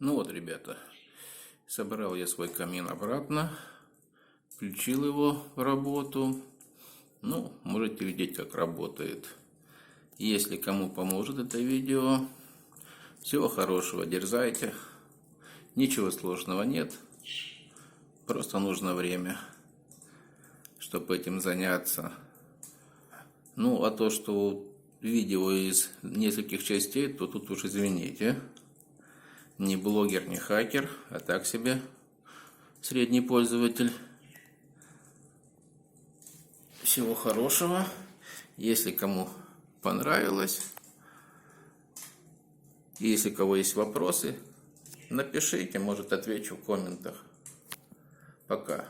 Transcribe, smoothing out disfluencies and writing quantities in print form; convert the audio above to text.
Ну вот, ребята, собрал я свой камин обратно, включил его в работу. Ну, можете видеть, как работает. Если кому поможет это видео, всего хорошего, дерзайте. Ничего сложного нет, просто нужно время, чтобы этим заняться. Ну, а то, что видео из нескольких частей, то тут уж извините. Не блогер, не хакер, а так себе средний пользователь. Всего хорошего. Если кому понравилось, если у кого есть вопросы, напишите, может, отвечу в комментах. Пока.